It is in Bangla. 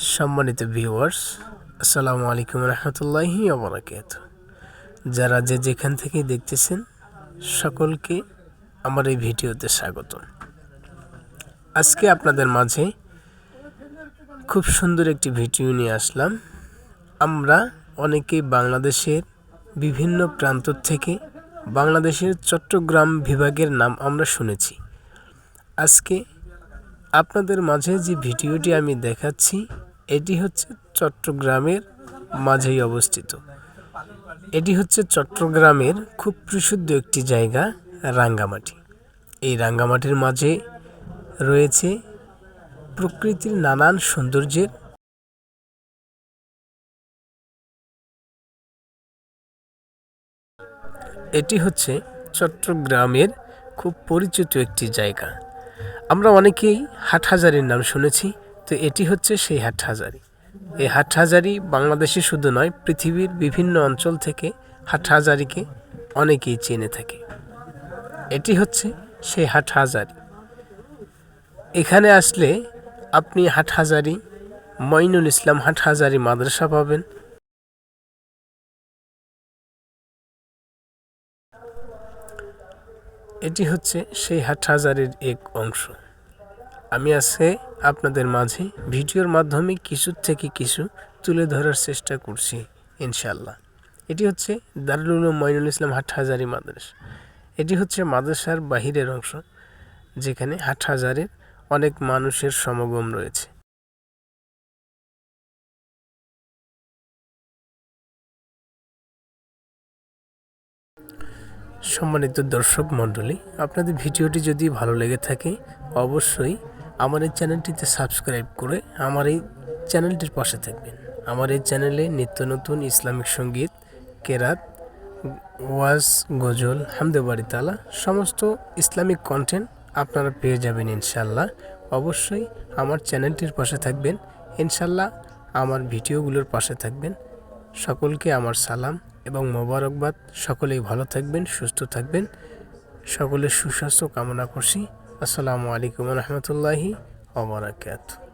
সম্মানিত ভিউয়ার্স, আসসালামু আলাইকুম রহমতুল্লাহি ওয়া বারাকাতুহু। যারা যেখান থেকে দেখতেছেন সকলকে আমার এই ভিডিওতে স্বাগত। আজকে আপনাদের মাঝে খুব সুন্দর একটি ভিডিও নিয়ে আসলাম। আমরা অনেকেই বাংলাদেশের বিভিন্ন প্রান্ত থেকে বাংলাদেশের চট্টগ্রাম বিভাগের নাম আমরা শুনেছি। আজকে আপনাদের মাঝে যে ভিডিওটি আমি দেখাচ্ছি এটি হচ্ছে চট্টগ্রামের মাঝেই অবস্থিত। এটি হচ্ছে চট্টগ্রামের খুব প্রসিদ্ধ একটি জায়গা, রাঙ্গামাটি। এই রাঙ্গামাটির মাঝে রয়েছে প্রকৃতির নানান সৌন্দর্যের এটি হচ্ছে চট্টগ্রামের খুব পরিচিত একটি জায়গা। আমরা অনেকেই হাটহাজারীর নাম শুনেছি, তো এটি হচ্ছে সেই হাটহাজারী। এই হাটহাজারী বাংলাদেশে শুধু নয়, পৃথিবীর বিভিন্ন অঞ্চল থেকে হাটহাজারীকে অনেকেই চেনে থাকে। এটি হচ্ছে সেই হাটহাজারী। এখানে আসলে আপনি হাটহাজারী মঈনুল ইসলাম হাটহাজারী মাদ্রাসা পাবেন। এটি হচ্ছে সেই হাটহাজারীর এক অংশ। আমি আজকে আপনাদের মাঝে ভিডিওর মাধ্যমে কিছু থেকে কিছু তুলে ধরার চেষ্টা করছি ইনশাল্লাহ। এটি হচ্ছে দারুল উলুম মঈনুল ইসলাম হাটহাজারী মাদ্রাসা। এটি হচ্ছে মাদ্রাসার বাহিরের অংশ, যেখানে হাটহাজারীর অনেক মানুষের সমাগম রয়েছে। সম্মানিত দর্শক মণ্ডলী, আপনাদের ভিডিওটি যদি ভালো লেগে থাকে অবশ্যই আমার এই চ্যানেলটিতে সাবস্ক্রাইব করে আমার এই চ্যানেলটির পাশে থাকবেন। আমার এই চ্যানেলে নিত্য নতুন ইসলামিক সঙ্গীত, কেরাত, ওয়াজ, গজল, হামদে বাড়ি তালা সমস্ত ইসলামিক কন্টেন্ট আপনারা পেয়ে যাবেন ইনশাল্লাহ। অবশ্যই আমার চ্যানেলটির পাশে থাকবেন ইনশাল্লাহ, আমার ভিডিওগুলোর পাশে থাকবেন। সকলকে আমার সালাম এবং মোবারকবাদ। সকলেই ভালো থাকবেন, সুস্থ থাকবেন। সকলের সুস্বাস্থ্য কামনা করছি। আসসালামু আলাইকুম রহমতুল্লাহি ওয়া বারাকাতুহু।